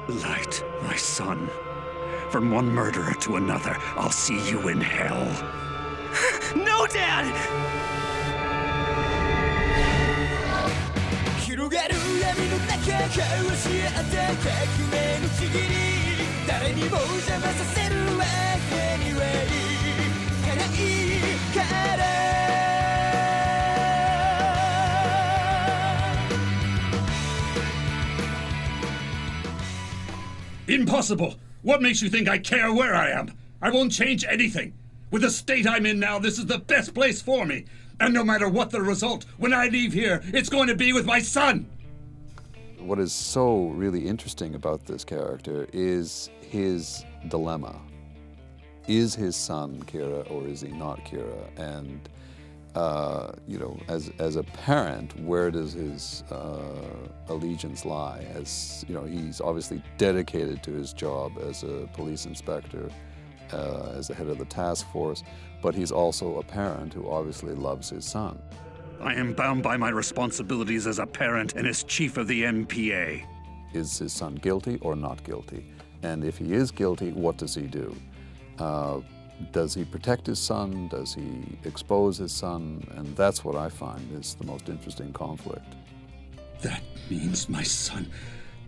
Light, my son. From one murderer to another, I'll see you in hell. No, Dad! 広がる闇の中交し合った革命のちぎり誰にも邪魔させるわけにはいかないから Impossible! What makes you think I care where I am? I won't change anything. With the state I'm in now, this is the best place for me. And no matter what the result, when I leave here, it's going to be with my son! What is so really interesting about this character is his dilemma. Is his son Kira or is he not Kira? And you know, as a parent, where does his allegiance lie? As you know, he's obviously dedicated to his job as a police inspector, as the head of the task force, but he's also a parent who obviously loves his son. I am bound by my responsibilities as a parent and as chief of the MPA. Is his son guilty or not guilty? And if he is guilty, what does he do? Does he protect his son? Does he expose his son? And that's what I find is the most interesting conflict. That means my son.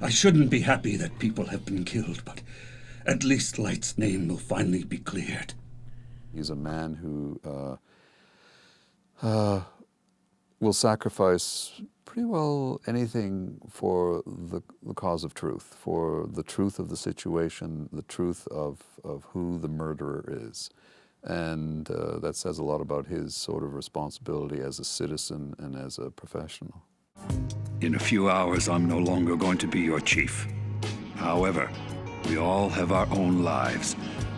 I shouldn't be happy that people have been killed, but at least Light's name will finally be cleared. He's a man who will sacrifice pretty well anything for the cause of truth, for the truth of the situation, the truth of who the murderer is. And that says a lot about his sort of responsibility as a citizen and as a professional. In a few hours, I'm no longer going to be your chief. However, we all have our own lives,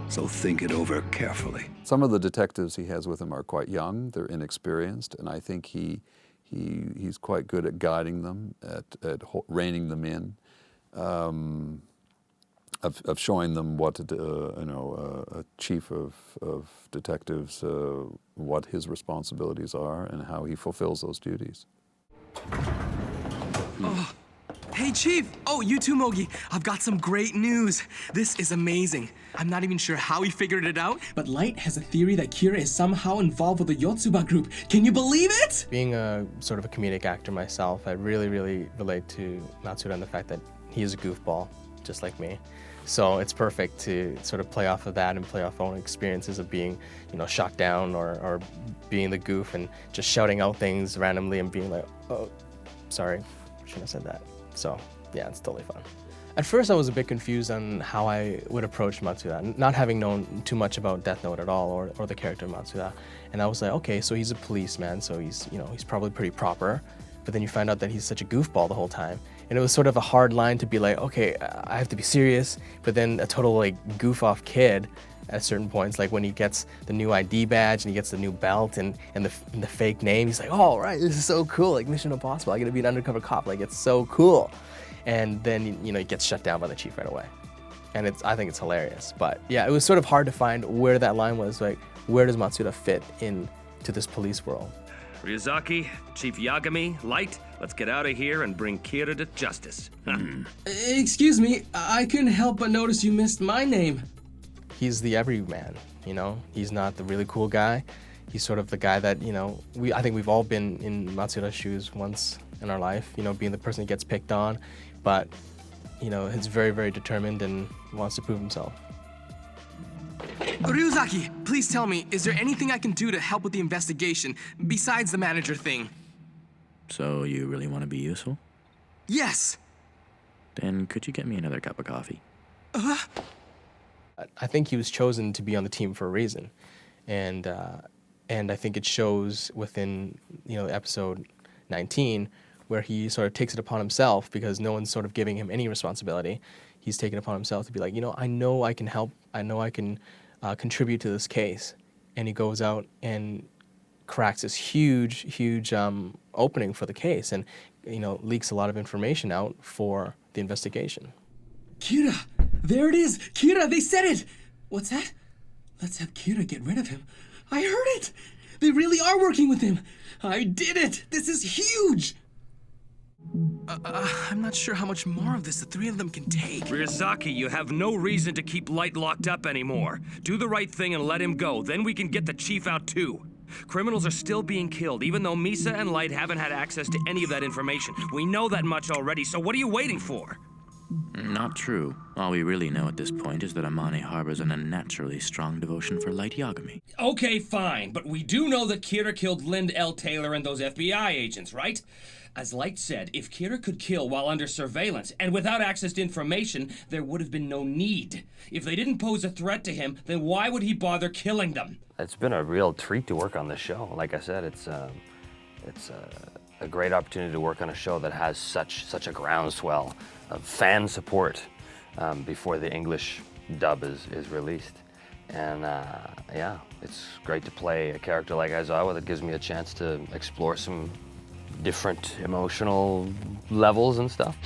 so think it over carefully. Some of the detectives he has with him are quite young, they're inexperienced, and I think he's quite good at guiding them, at reining them in, of showing them what to do, you know, a chief of detectives, what his responsibilities are and how he fulfills those duties. Oh. Hey, Chief! Oh, you too, Mogi. I've got some great news. This is amazing. I'm not even sure how he figured it out, but Light has a theory that Kira is somehow involved with the Yotsuba group. Can you believe it? Being a sort of a comedic actor myself, I really relate to Matsuda and the fact that he is a goofball, just like me. So it's perfect to sort of play off of that and play off our own experiences of being, you know, shocked down or being the goof and just shouting out things randomly and being like, oh, sorry, shouldn't have said that. So, yeah, it's totally fun. At first, I was a bit confused on how I would approach Matsuda, not having known too much about Death Note at all or the character Matsuda. And I was like, okay, so he's a policeman, so he's probably pretty proper. But then you find out that he's such a goofball the whole time. And it was sort of a hard line to be like, okay, I have to be serious, but then a total like goof-off kid at certain points, like when he gets the new ID badge and he gets the new belt and the fake name, he's like, oh, right, this is so cool, like Mission Impossible, I get to be an undercover cop, like it's so cool. And then, you know, he gets shut down by the chief right away. And I think it's hilarious. But yeah, it was sort of hard to find where that line was, like, where does Matsuda fit into this police world? Ryuzaki, Chief Yagami, Light, let's get out of here and bring Kira to justice. Excuse me, I couldn't help but notice you missed my name. He's the everyman, you know? He's not the really cool guy. He's sort of the guy that, you know, I think we've all been in Matsuda's shoes once in our life, you know, being the person that gets picked on, but, you know, he's very, very determined and wants to prove himself. Ryuzaki, please tell me, is there anything I can do to help with the investigation besides the manager thing? So you really want to be useful? Yes. Then could you get me another cup of coffee? I think he was chosen to be on the team for a reason, and I think it shows within, you know, episode 19 where he sort of takes it upon himself because no one's sort of giving him any responsibility. He's taken it upon himself to be like, you know I can help, I know I can contribute to this case, and he goes out and cracks this huge opening for the case, and, you know, leaks a lot of information out for the investigation. Kira! There it is! Kira, they said it! What's that? Let's have Kira get rid of him. I heard it! They really are working with him! I did it! This is huge! I'm not sure how much more of this the three of them can take. Ryuzaki, you have no reason to keep Light locked up anymore. Do the right thing and let him go. Then we can get the chief out too. Criminals are still being killed, even though Misa and Light haven't had access to any of that information. We know that much already, so what are you waiting for? Not true. All we really know at this point is that Amane harbors an unnaturally strong devotion for Light Yagami. Okay, fine, but we do know that Kira killed Lind L. Taylor and those FBI agents, right? As Light said, if Kira could kill while under surveillance and without access to information, there would have been no need. If they didn't pose a threat to him, then why would he bother killing them? It's been a real treat to work on this show. Like I said, it's a great opportunity to work on a show that has such a groundswell of fan support before the English dub is released. And yeah, it's great to play a character like Aizawa that gives me a chance to explore some different emotional levels and stuff.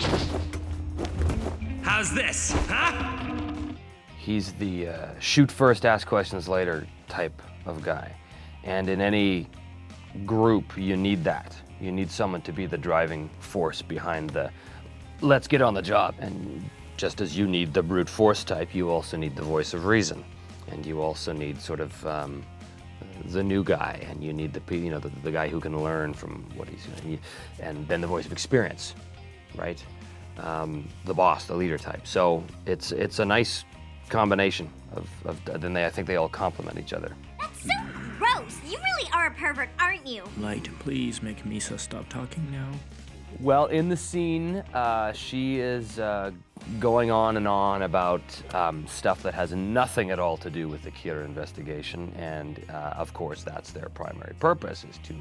How's this, huh? He's the shoot first, ask questions later type of guy. And in any group, you need that. You need someone to be the driving force behind the let's get on the job. And just as you need the brute force type, you also need the voice of reason. And you also need sort of the new guy, and you need the guy who can learn from what he's doing. And then the voice of experience, right? The boss, the leader type. So it's a nice combination of then I think they all complement each other. That's so gross. You really are a pervert, aren't you? Light, please make Misa stop talking now. Well, in the scene, she is going on and on about stuff that has nothing at all to do with the Kira investigation, and of course that's their primary purpose, is to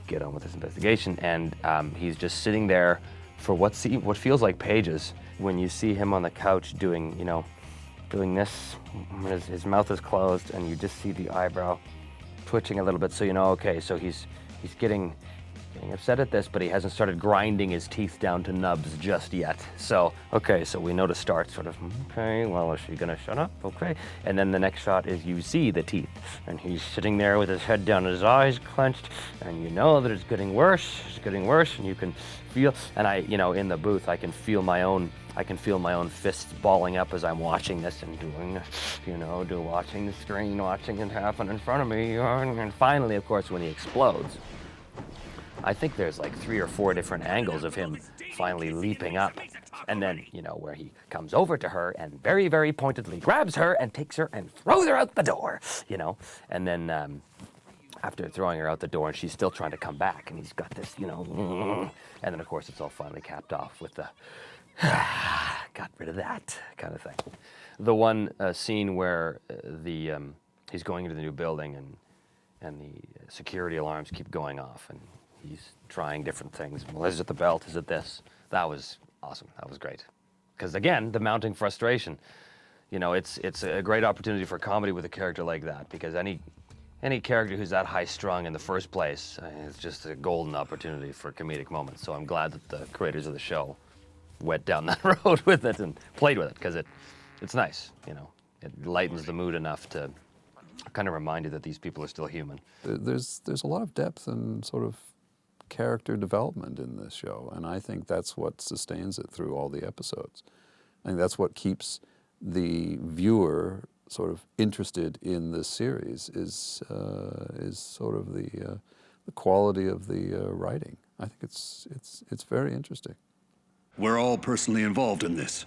get on with this investigation. And he's just sitting there for what feels like pages. When you see him on the couch doing this, his mouth is closed, and you just see the eyebrow twitching a little bit, so you know, okay, so he's getting upset at this, but he hasn't started grinding his teeth down to nubs just yet. So, okay, so we know to start sort of, okay, well, is she gonna shut up? Okay. And then the next shot is you see the teeth, and he's sitting there with his head down, his eyes clenched, and you know that it's getting worse, and you can feel, and in the booth, I can feel my own fists balling up as I'm watching this and doing, watching the screen, watching it happen in front of me, and finally, of course, when he explodes, I think there's like 3 or 4 different angles of him finally leaping up. And then, where he comes over to her and very, very pointedly grabs her and takes her and throws her out the door, And then after throwing her out the door, and she's still trying to come back, and he's got this, and then, of course, it's all finally capped off with the, got rid of that kind of thing. The one scene where he's going into the new building and the security alarms keep going off, and he's trying different things. Well, is it the belt? Is it this? That was awesome. That was great. Because again, the mounting frustration. It's a great opportunity for comedy with a character like that, because any character who's that high strung in the first place, it's just a golden opportunity for comedic moments. So I'm glad that the creators of the show went down that road with it and played with it, because it's nice. It lightens the mood enough to kind of remind you that these people are still human. There's a lot of depth and sort of character development in this show, and I think that's what sustains it through all the episodes. I think that's what keeps the viewer sort of interested in this series is sort of the quality of the writing. I think it's very interesting. We're all personally involved in this.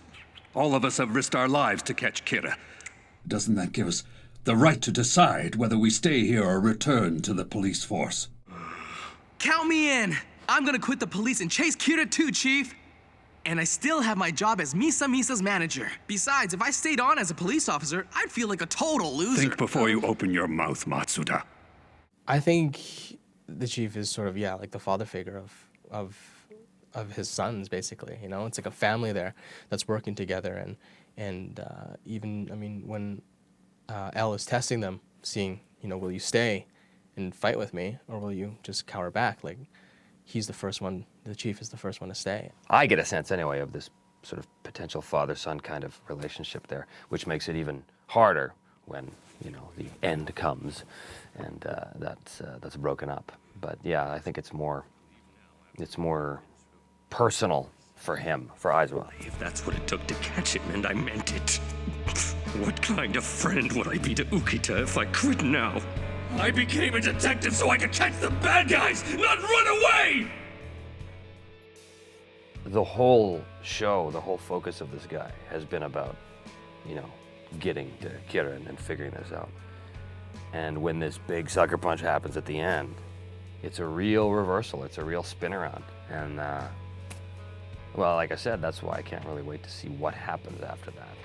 All of us have risked our lives to catch Kira. Doesn't that give us the right to decide whether we stay here or return to the police force? Count me in. I'm gonna quit the police and chase Kira too, Chief. And I still have my job as Misa's manager. Besides, if I stayed on as a police officer, I'd feel like a total loser. Think before you open your mouth, Matsuda. I think the chief is sort of, like the father figure of his sons, basically. It's like a family there that's working together, and even when L is testing them, seeing will you stay and fight with me, or will you just cower back? Like, he's the first one. The chief is the first one to stay. I get a sense anyway of this sort of potential father-son kind of relationship there, which makes it even harder when the end comes and that's broken up. But yeah, I think it's more personal for him, for Aizawa. If that's what it took to catch him, and I meant it. What kind of friend would I be to Ukita if I quit now? I became a detective so I could catch the bad guys, not run away! The whole show, the whole focus of this guy has been about, you know, getting to Kira and figuring this out. And when this big sucker punch happens at the end, it's a real reversal. It's a real spin around. And, well, like I said, that's why I can't really wait to see what happens after that.